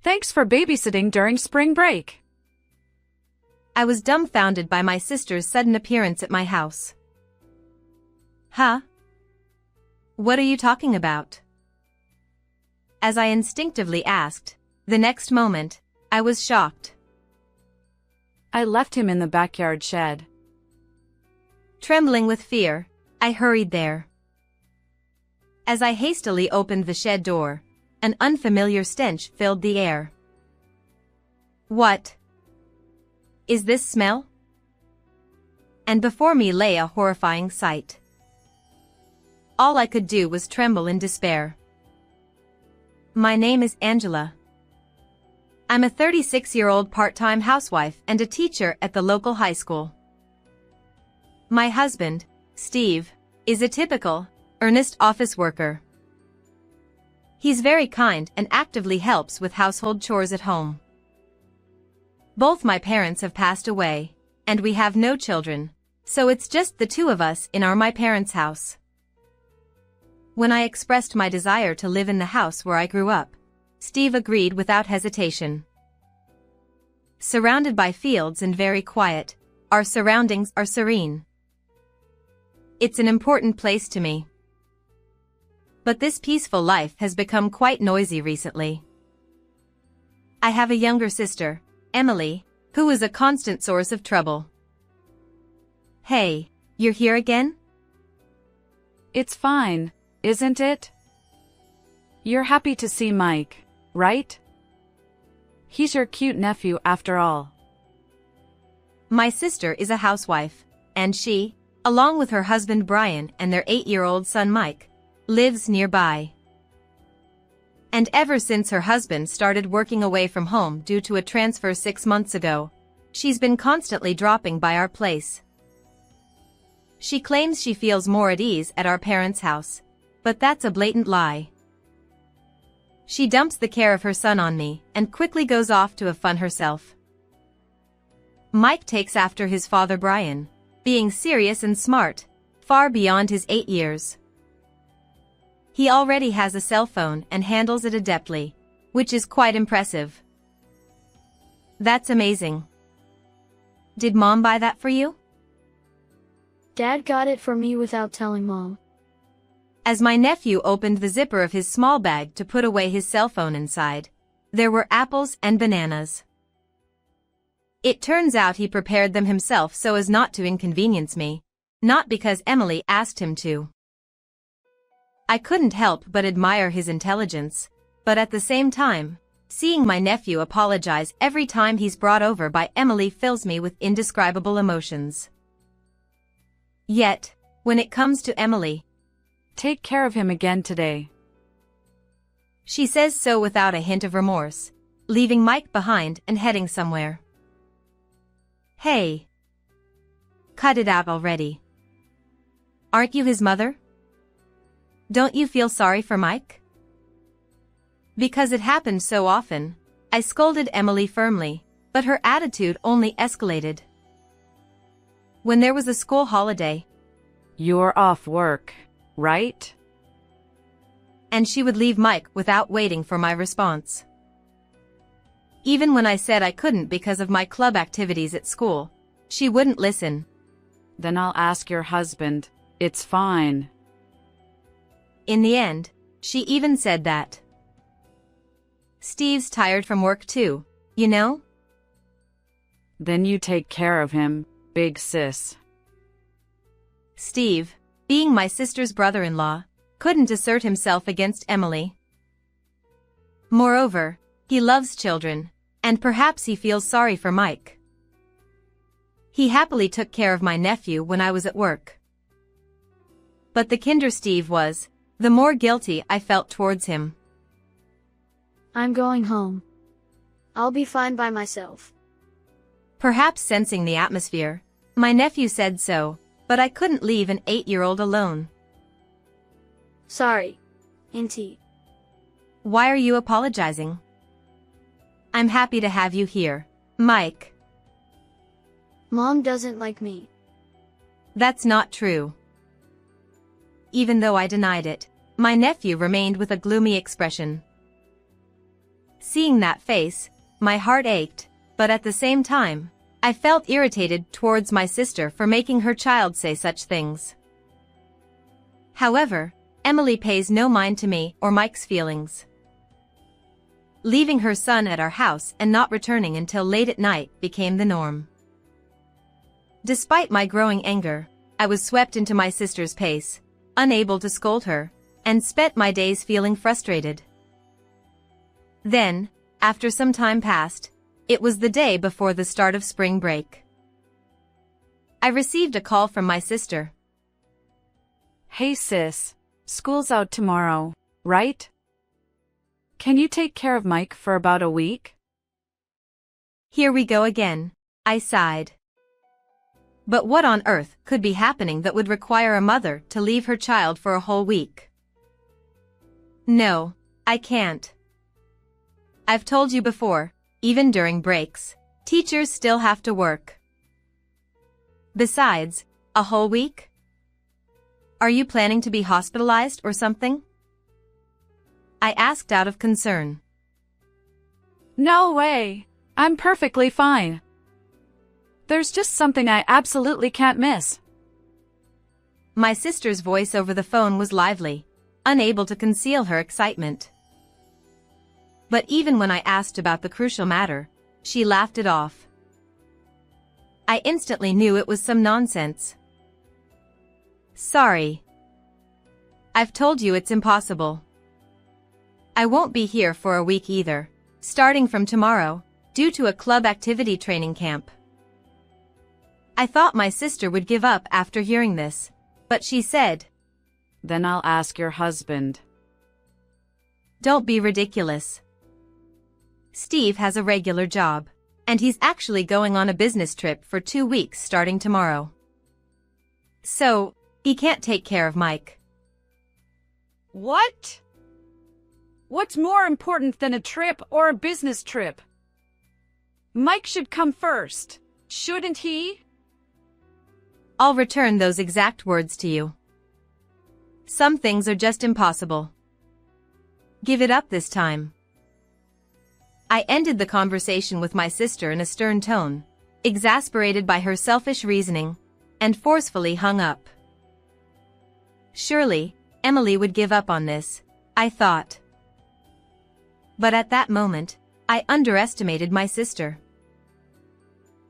Thanks for babysitting during spring break. I was dumbfounded by my sister's sudden appearance at my house. Huh? What are you talking about? As I instinctively asked, the next moment, I was shocked. I left him in the backyard shed. Trembling with fear, I hurried there. As I hastily opened the shed door, an unfamiliar stench filled the air. What is this smell? And before me lay a horrifying sight. All I could do was tremble in despair. My name is Angela. I'm a 36-year-old part-time housewife and a teacher at the local high school. My husband, Steve, is a typical, earnest office worker. He's very kind and actively helps with household chores at home. Both my parents have passed away, and we have no children, so it's just the two of us in my parents' house. When I expressed my desire to live in the house where I grew up, Steve agreed without hesitation. Surrounded by fields and very quiet, our surroundings are serene. It's an important place to me. But this peaceful life has become quite noisy recently. I have a younger sister, Emily, who is a constant source of trouble. Hey, you're here again? It's fine, isn't it? You're happy to see Mike, right? He's your cute nephew after all. My sister is a housewife, and she, along with her husband Brian and their 8-year-old son Mike, lives nearby. And ever since her husband started working away from home due to a transfer 6 months ago, she's been constantly dropping by our place. She claims she feels more at ease at our parents' house, but that's a blatant lie. She dumps the care of her son on me and quickly goes off to have fun herself. Mike takes after his father Brian, being serious and smart, far beyond his 8 years. He already has a cell phone and handles it adeptly, which is quite impressive. That's amazing. Did Mom buy that for you? Dad got it for me without telling Mom. As my nephew opened the zipper of his small bag to put away his cell phone inside, there were apples and bananas. It turns out he prepared them himself so as not to inconvenience me, not because Emily asked him to. I couldn't help but admire his intelligence, but at the same time, seeing my nephew apologize every time he's brought over by Emily fills me with indescribable emotions. Yet, when it comes to Emily, take care of him again today. She says so without a hint of remorse, leaving Mike behind and heading somewhere. Hey! Cut it out already. Aren't you his mother? Don't you feel sorry for Mike? Because it happened so often, I scolded Emily firmly, but her attitude only escalated. When there was a school holiday, You're off work, right? And she would leave Mike without waiting for my response. Even when I said I couldn't because of my club activities at school, she wouldn't listen. Then I'll ask your husband. It's fine. In the end, she even said that. Steve's tired from work too, you know? Then you take care of him, big sis. Steve, being my sister's brother-in-law, couldn't assert himself against Emily. Moreover, he loves children, and perhaps he feels sorry for Mike. He happily took care of my nephew when I was at work. But the kinder Steve was, the more guilty I felt towards him. I'm going home. I'll be fine by myself. Perhaps sensing the atmosphere, my nephew said so, but I couldn't leave an 8-year-old alone. Sorry, Auntie. Why are you apologizing? I'm happy to have you here, Mike. Mom doesn't like me. That's not true. Even though I denied it, my nephew remained with a gloomy expression. Seeing that face, my heart ached, but at the same time, I felt irritated towards my sister for making her child say such things. However, Emily pays no mind to me or Mike's feelings. Leaving her son at our house and not returning until late at night became the norm. Despite my growing anger, I was swept into my sister's pace, unable to scold her, and spent my days feeling frustrated. Then, after some time passed, it was the day before the start of spring break. I received a call from my sister. Hey sis, school's out tomorrow, right? Can you take care of Mike for about a week? Here we go again, I sighed. But what on earth could be happening that would require a mother to leave her child for a whole week? No, I can't. I've told you before, even during breaks, teachers still have to work. Besides, a whole week? Are you planning to be hospitalized or something? I asked out of concern. No way. I'm perfectly fine. There's just something I absolutely can't miss. My sister's voice over the phone was lively, unable to conceal her excitement. But even when I asked about the crucial matter, she laughed it off. I instantly knew it was some nonsense. Sorry. I've told you it's impossible. I won't be here for a week either, starting from tomorrow, due to a club activity training camp. I thought my sister would give up after hearing this, but she said, Then I'll ask your husband. Don't be ridiculous. Steve has a regular job, and he's actually going on a business trip for 2 weeks starting tomorrow. So, he can't take care of Mike. What? What's more important than a trip or a business trip? Mike should come first, shouldn't he? I'll return those exact words to you. Some things are just impossible. Give it up this time. I ended the conversation with my sister in a stern tone, exasperated by her selfish reasoning, and forcefully hung up. Surely, Emily would give up on this, I thought. But at that moment, I underestimated my sister.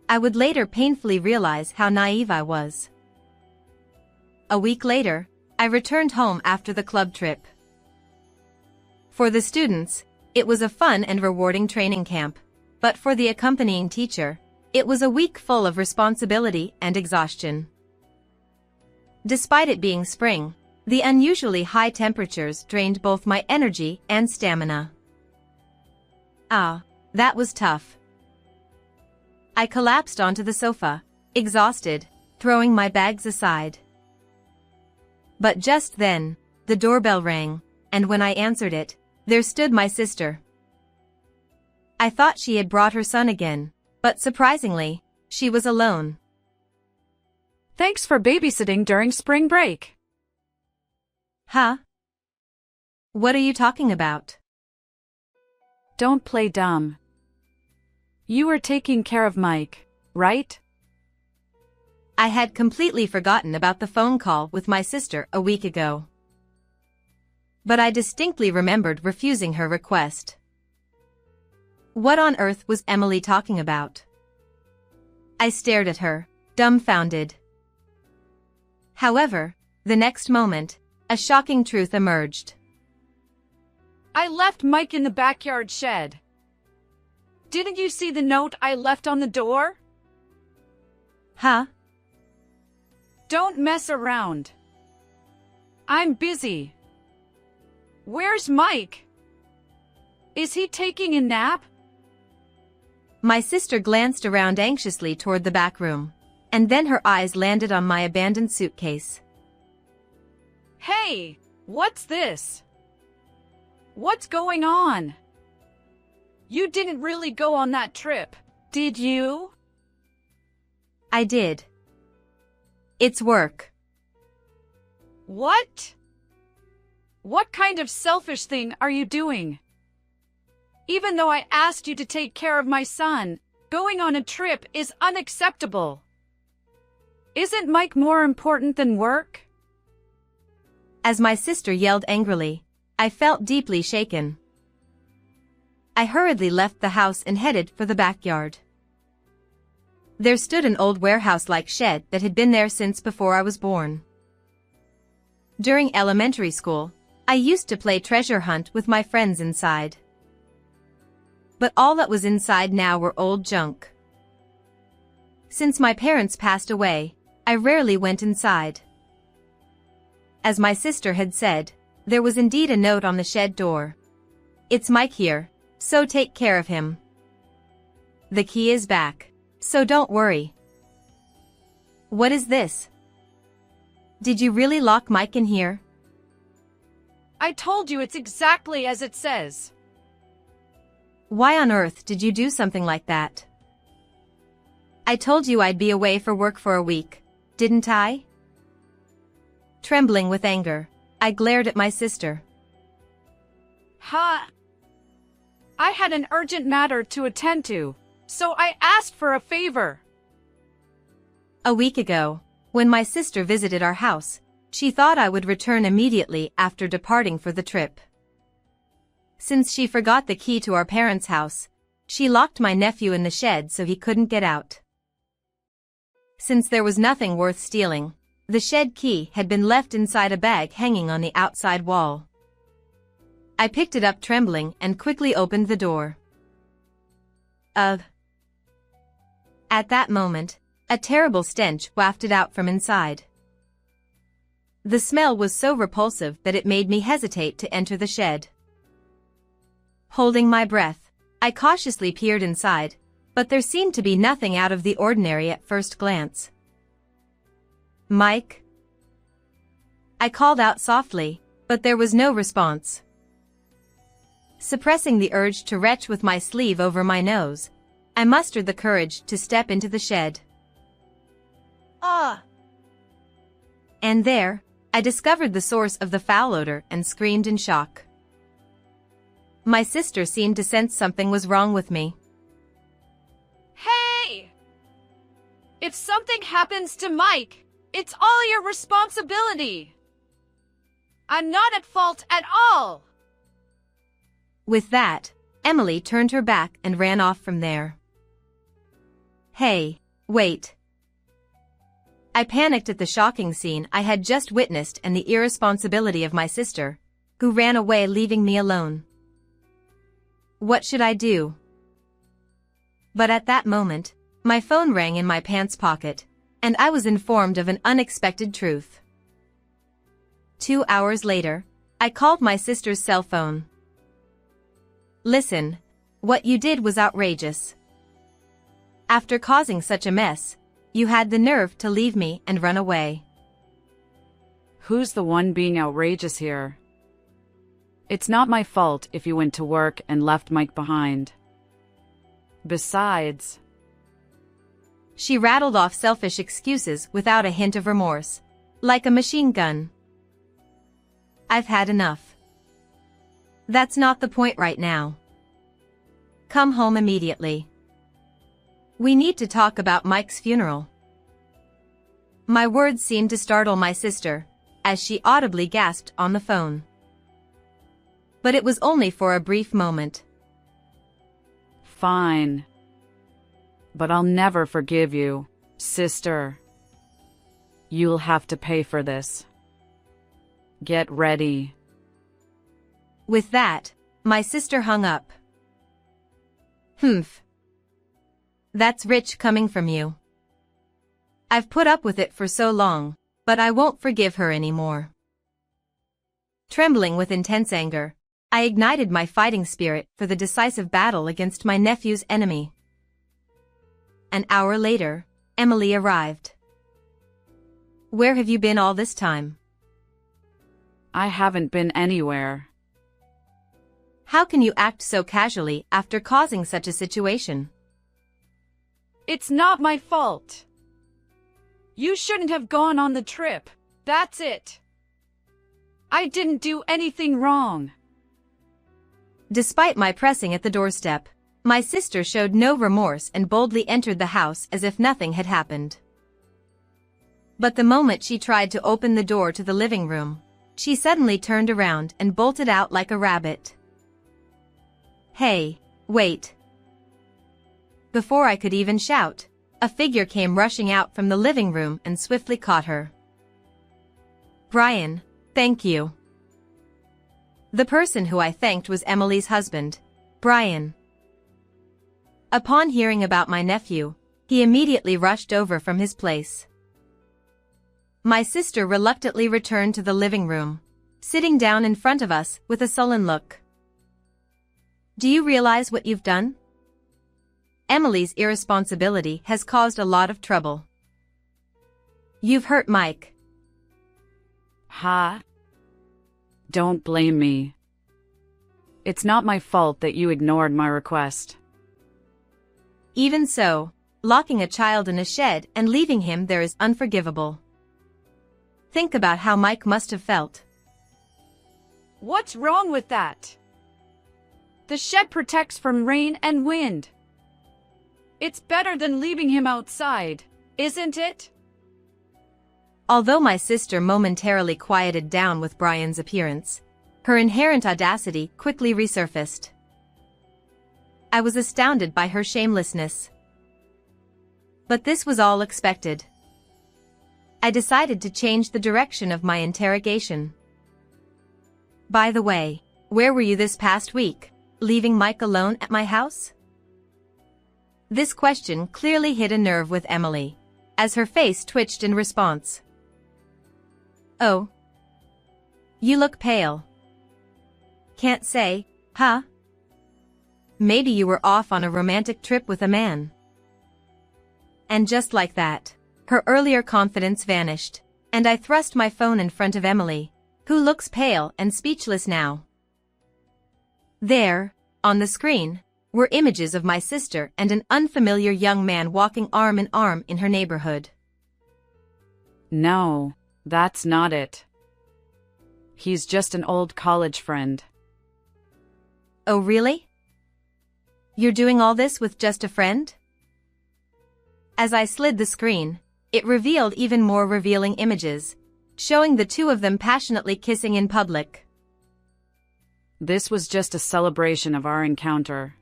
I would later painfully realize how naive I was. A week later, I returned home after the club trip. For the students, it was a fun and rewarding training camp, but for the accompanying teacher, it was a week full of responsibility and exhaustion. Despite it being spring, the unusually high temperatures drained both my energy and stamina. That was tough. I collapsed onto the sofa, exhausted, throwing my bags aside. But just then, the doorbell rang, and when I answered it, there stood my sister. I thought she had brought her son again, but surprisingly, she was alone. Thanks for babysitting during spring break. Huh? What are you talking about? Don't play dumb. You were taking care of Mike, right? I had completely forgotten about the phone call with my sister a week ago. But I distinctly remembered refusing her request. What on earth was Emily talking about? I stared at her, dumbfounded. However, the next moment, a shocking truth emerged. I left Mike in the backyard shed. Didn't you see the note I left on the door? Huh? Don't mess around. I'm busy. Where's Mike? Is he taking a nap? My sister glanced around anxiously toward the back room, and then her eyes landed on my abandoned suitcase. Hey, what's this? What's going on? You didn't really go on that trip, did you? I did. It's work. What? What kind of selfish thing are you doing? Even though I asked you to take care of my son, going on a trip is unacceptable. Isn't Mike more important than work? As my sister yelled angrily, I felt deeply shaken. I hurriedly left the house and headed for the backyard. There stood an old warehouse-like shed that had been there since before I was born. During elementary school, I used to play treasure hunt with my friends inside. But all that was inside now were old junk. Since my parents passed away, I rarely went inside. As my sister had said, there was indeed a note on the shed door. "It's Mike here, so take care of him. The key is back, so don't worry." What is this? Did you really lock Mike in here? I told you it's exactly as it says. Why on earth did you do something like that? I told you I'd be away for work for a week, didn't I? Trembling with anger, I glared at my sister. I had an urgent matter to attend to, so I asked for a favor. A week ago, when my sister visited our house, she thought I would return immediately after departing for the trip. Since she forgot the key to our parents' house, she locked my nephew in the shed so he couldn't get out. Since there was nothing worth stealing, the shed key had been left inside a bag hanging on the outside wall. I picked it up trembling and quickly opened the door. At that moment, a terrible stench wafted out from inside. The smell was so repulsive that it made me hesitate to enter the shed. Holding my breath, I cautiously peered inside, but there seemed to be nothing out of the ordinary at first glance. "Mike?" I called out softly, but there was no response. Suppressing the urge to retch with my sleeve over my nose, I mustered the courage to step into the shed. And there, I discovered the source of the foul odor and screamed in shock. My sister seemed to sense something was wrong with me. Hey! If something happens to Mike, it's all your responsibility. I'm not at fault at all. With that, Emily turned her back and ran off from there. Hey, wait. I panicked at the shocking scene I had just witnessed and the irresponsibility of my sister, who ran away leaving me alone. What should I do? But at that moment, my phone rang in my pants pocket, and I was informed of an unexpected truth. 2 hours later, I called my sister's cell phone. "Listen, what you did was outrageous. After causing such a mess, you had the nerve to leave me and run away." Who's the one being outrageous here? It's not my fault if you went to work and left Mike behind. Besides, she rattled off selfish excuses without a hint of remorse, like a machine gun. I've had enough. That's not the point right now. Come home immediately. We need to talk about Mike's funeral. My words seemed to startle my sister, as she audibly gasped on the phone. But it was only for a brief moment. Fine. But I'll never forgive you, sister. You'll have to pay for this. Get ready. With that, my sister hung up. Humph. That's rich coming from you. I've put up with it for so long, but I won't forgive her anymore. Trembling with intense anger, I ignited my fighting spirit for the decisive battle against my nephew's enemy. An hour later, Emily arrived. Where have you been all this time? I haven't been anywhere. How can you act so casually after causing such a situation? It's not my fault. You shouldn't have gone on the trip. That's it. I didn't do anything wrong. Despite my pressing at the doorstep, my sister showed no remorse and boldly entered the house as if nothing had happened. But the moment she tried to open the door to the living room, she suddenly turned around and bolted out like a rabbit. "Hey, wait." Before I could even shout, a figure came rushing out from the living room and swiftly caught her. "Brian, thank you." The person who I thanked was Emily's husband, Brian. Upon hearing about my nephew, he immediately rushed over from his place. My sister reluctantly returned to the living room, sitting down in front of us with a sullen look. "Do you realize what you've done? Emily's irresponsibility has caused a lot of trouble. You've hurt Mike." Huh? Don't blame me. It's not my fault that you ignored my request. Even so, locking a child in a shed and leaving him there is unforgivable. Think about how Mike must have felt. What's wrong with that? The shed protects from rain and wind. It's better than leaving him outside, isn't it? Although my sister momentarily quieted down with Brian's appearance, her inherent audacity quickly resurfaced. I was astounded by her shamelessness. But this was all expected. I decided to change the direction of my interrogation. "By the way, where were you this past week, leaving Mike alone at my house?" This question clearly hit a nerve with Emily, as her face twitched in response. "Oh. You look pale. Can't say, huh? Maybe you were off on a romantic trip with a man." And just like that, her earlier confidence vanished, and I thrust my phone in front of Emily, who looks pale and speechless now. There, on the screen, were images of my sister and an unfamiliar young man walking arm in arm in her neighborhood. No, that's not it. He's just an old college friend. Oh really? You're doing all this with just a friend? As I slid the screen, it revealed even more revealing images, showing the two of them passionately kissing in public. This was just a celebration of our encounter.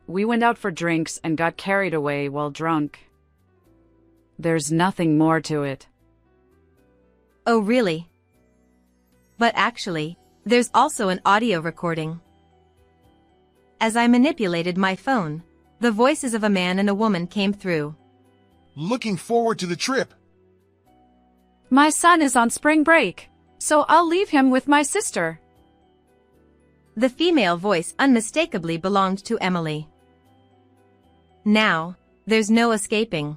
We went out for drinks and got carried away while drunk. There's nothing more to it. Oh really? But actually, there's also an audio recording. As I manipulated my phone, the voices of a man and a woman came through. "Looking forward to the trip." My son is on spring break, so I'll leave him with my sister. The female voice unmistakably belonged to Emily. Now, there's no escaping.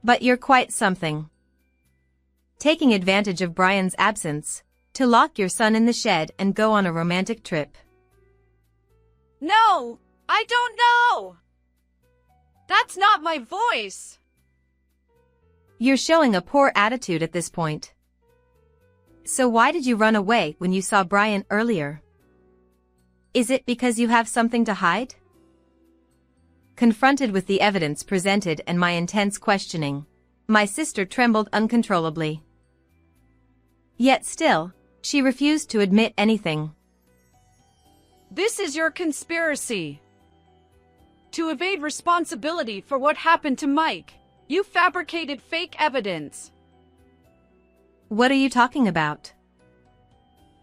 But you're quite something. Taking advantage of Brian's absence, to lock your son in the shed and go on a romantic trip. No, I don't know. That's not my voice. You're showing a poor attitude at this point. So why did you run away when you saw Brian earlier? Is it because you have something to hide? Confronted with the evidence presented and my intense questioning, my sister trembled uncontrollably. Yet still, she refused to admit anything. This is your conspiracy. To evade responsibility for what happened to Mike, you fabricated fake evidence. What are you talking about?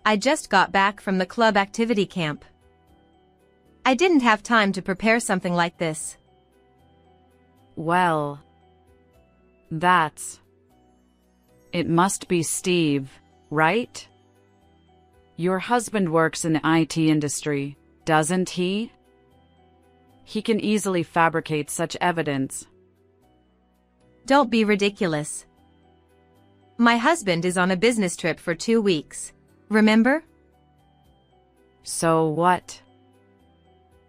I just got back from the club activity camp. I didn't have time to prepare something like this. Well, it must be Steve, right? Your husband works in the IT industry, doesn't he? He can easily fabricate such evidence. Don't be ridiculous. My husband is on a business trip for 2 weeks, remember? So what?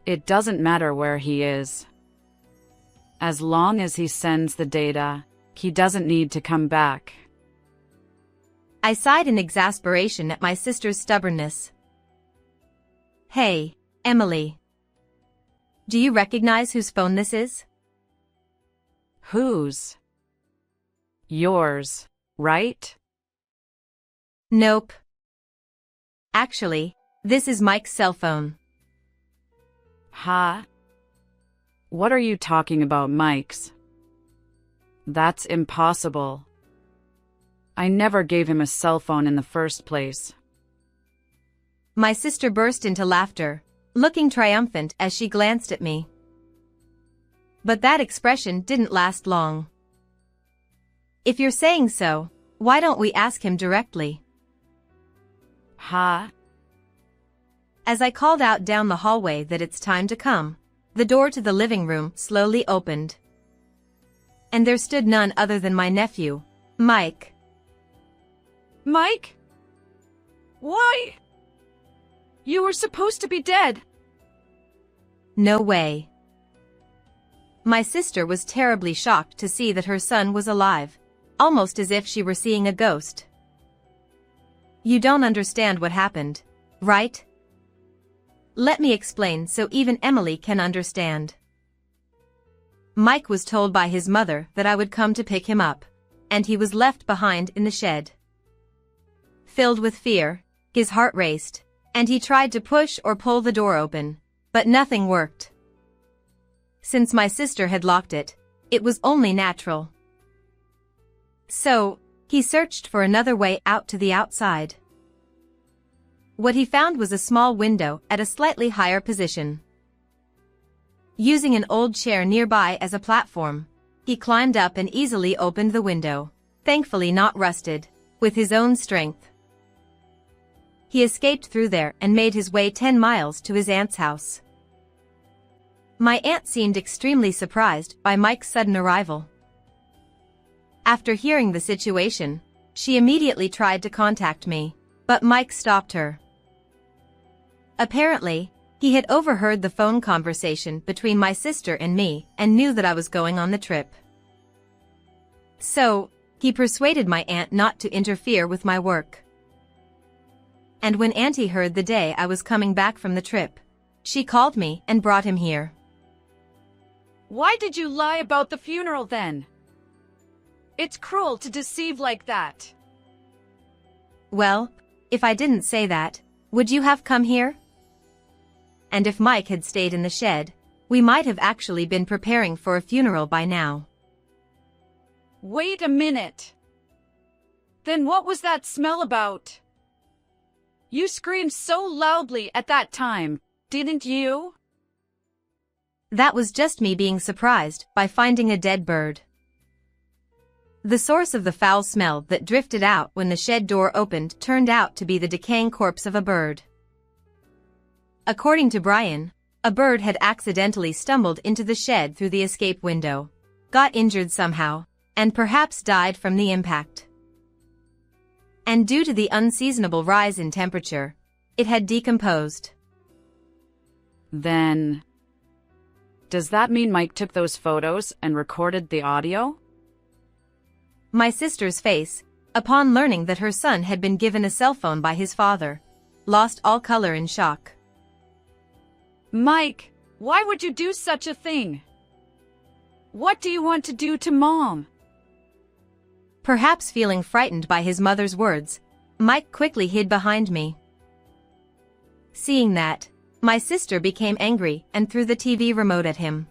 It doesn't matter where he is. As long as he sends the data, he doesn't need to come back. I sighed in exasperation at my sister's stubbornness. Hey, Emily. Do you recognize whose phone this is? Whose? Yours, right? Nope. Actually, this is Mike's cell phone. Huh? What are you talking about, Mike's? That's impossible. I never gave him a cell phone in the first place. My sister burst into laughter, looking triumphant as she glanced at me. But that expression didn't last long. If you're saying so, why don't we ask him directly? Huh? As I called out down the hallway that it's time to come, the door to the living room slowly opened. And there stood none other than my nephew, Mike. Mike? Why? You were supposed to be dead. No way. My sister was terribly shocked to see that her son was alive, almost as if she were seeing a ghost. You don't understand what happened, right? Let me explain so even Emily can understand. Mike was told by his mother that I would come to pick him up, and he was left behind in the shed. Filled with fear, his heart raced, and he tried to push or pull the door open, but nothing worked. Since my sister had locked it, it was only natural. So, he searched for another way out to the outside. What he found was a small window at a slightly higher position. Using an old chair nearby as a platform, he climbed up and easily opened the window, thankfully not rusted, with his own strength. He escaped through there and made his way 10 miles to his aunt's house. My aunt seemed extremely surprised by Mike's sudden arrival. After hearing the situation, she immediately tried to contact me, but Mike stopped her. Apparently, he had overheard the phone conversation between my sister and me and knew that I was going on the trip. So, he persuaded my aunt not to interfere with my work. And when Auntie heard the day I was coming back from the trip, she called me and brought him here. Why did you lie about the funeral then? It's cruel to deceive like that. Well, if I didn't say that, would you have come here? And if Mike had stayed in the shed, we might have actually been preparing for a funeral by now. Wait a minute. Then what was that smell about? You screamed so loudly at that time, didn't you? That was just me being surprised by finding a dead bird. The source of the foul smell that drifted out when the shed door opened turned out to be the decaying corpse of a bird. According to Brian, a bird had accidentally stumbled into the shed through the escape window, got injured somehow, and perhaps died from the impact. And due to the unseasonable rise in temperature, it had decomposed. Then, does that mean Mike took those photos and recorded the audio? My sister's face, upon learning that her son had been given a cell phone by his father, lost all color in shock. Mike, why would you do such a thing? What do you want to do to Mom? Perhaps feeling frightened by his mother's words, Mike quickly hid behind me. Seeing that, my sister became angry and threw the TV remote at him.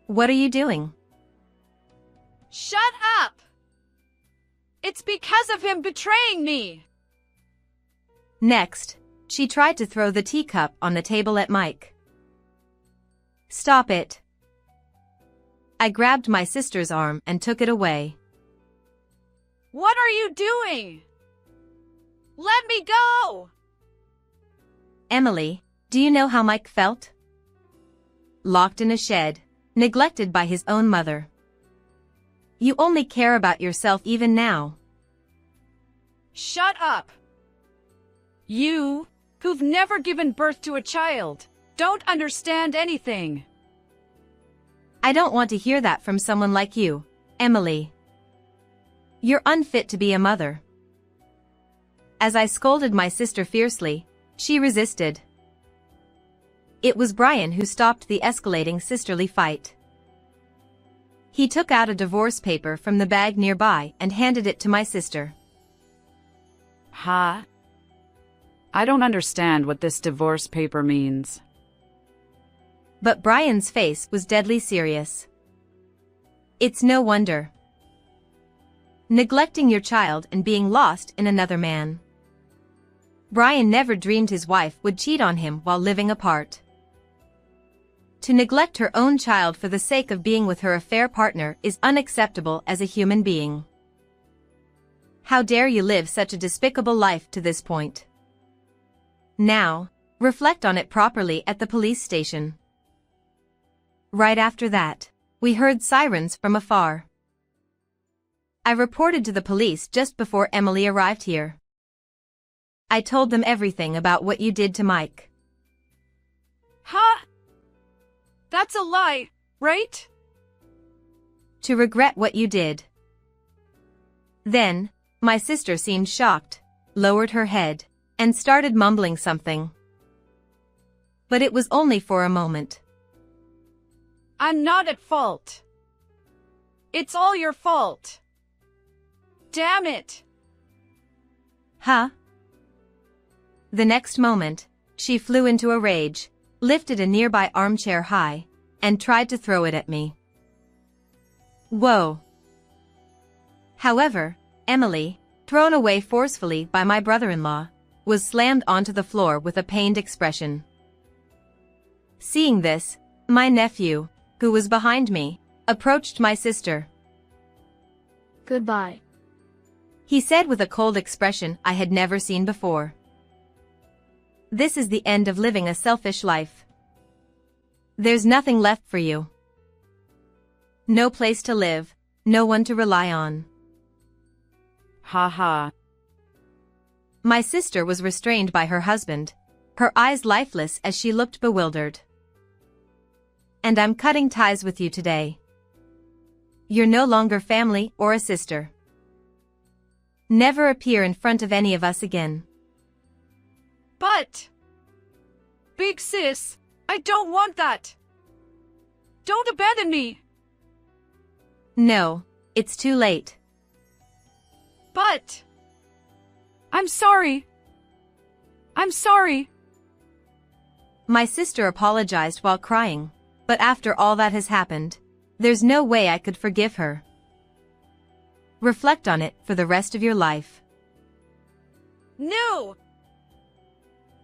What are you doing? Shut up! It's because of him betraying me! Next, she tried to throw the teacup on the table at Mike. Stop it. I grabbed my sister's arm and took it away. What are you doing? Let me go! Emily, do you know how Mike felt? Locked in a shed, neglected by his own mother. You only care about yourself even now. Shut up! You, who've never given birth to a child, don't understand anything. I don't want to hear that from someone like you, Emily. You're unfit to be a mother. As I scolded my sister fiercely, she resisted, it was Brian who stopped the escalating sisterly fight. He took out a divorce paper from the bag nearby and handed it to my sister. Huh? I don't understand what this divorce paper means. But Brian's face was deadly serious. It's no wonder. Neglecting your child and being lost in another man. Brian never dreamed his wife would cheat on him while living apart. To neglect her own child for the sake of being with her affair partner is unacceptable as a human being. How dare you live such a despicable life to this point? Now, reflect on it properly at the police station. Right after that, we heard sirens from afar. I reported to the police just before Emily arrived here. I told them everything about what you did to Mike. Huh? That's a lie, right? To regret what you did. Then, my sister seemed shocked, lowered her head, and started mumbling something. But it was only for a moment. I'm not at fault. It's all your fault. Damn it. Huh? The next moment, she flew into a rage, lifted a nearby armchair high, and tried to throw it at me. Whoa. However, Emily, thrown away forcefully by my brother-in-law, was slammed onto the floor with a pained expression. Seeing this, my nephew, who was behind me, approached my sister. Goodbye. He said with a cold expression I had never seen before. This is the end of living a selfish life. There's nothing left for you. No place to live, no one to rely on. Ha ha. My sister was restrained by her husband, her eyes lifeless as she looked bewildered. And I'm cutting ties with you today. You're no longer family or a sister. Never appear in front of any of us again. But, big sis, I don't want that. Don't abandon me. No, it's too late. But, I'm sorry. I'm sorry. My sister apologized while crying, but after all that has happened, there's no way I could forgive her. Reflect on it for the rest of your life. No!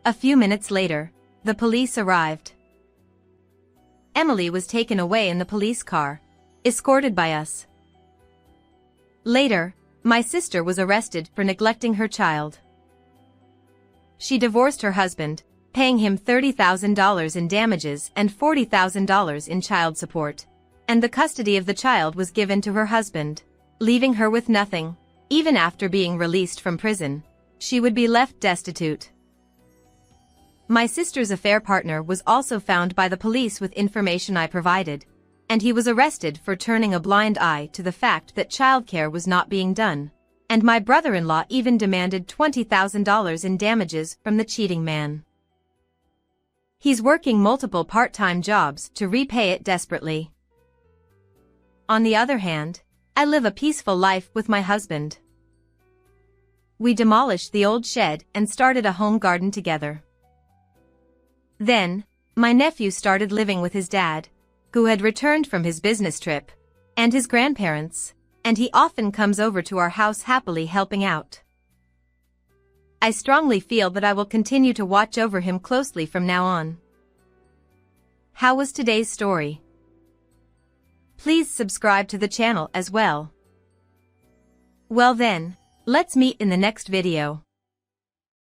A few minutes later, the police arrived. Emily was taken away in the police car, escorted by us. Later, my sister was arrested for neglecting her child. She divorced her husband, paying him $30,000 in damages and $40,000 in child support, and the custody of the child was given to her husband, leaving her with nothing. Even after being released from prison, she would be left destitute. My sister's affair partner was also found by the police with information I provided, and he was arrested for turning a blind eye to the fact that childcare was not being done, and my brother-in-law even demanded $20,000 in damages from the cheating man. He's working multiple part-time jobs to repay it desperately. On the other hand, I live a peaceful life with my husband. We demolished the old shed and started a home garden together. Then, my nephew started living with his dad, who had returned from his business trip, and his grandparents, and he often comes over to our house happily helping out. I strongly feel that I will continue to watch over him closely from now on. How was today's story? Please subscribe to the channel as well. Well then, let's meet in the next video.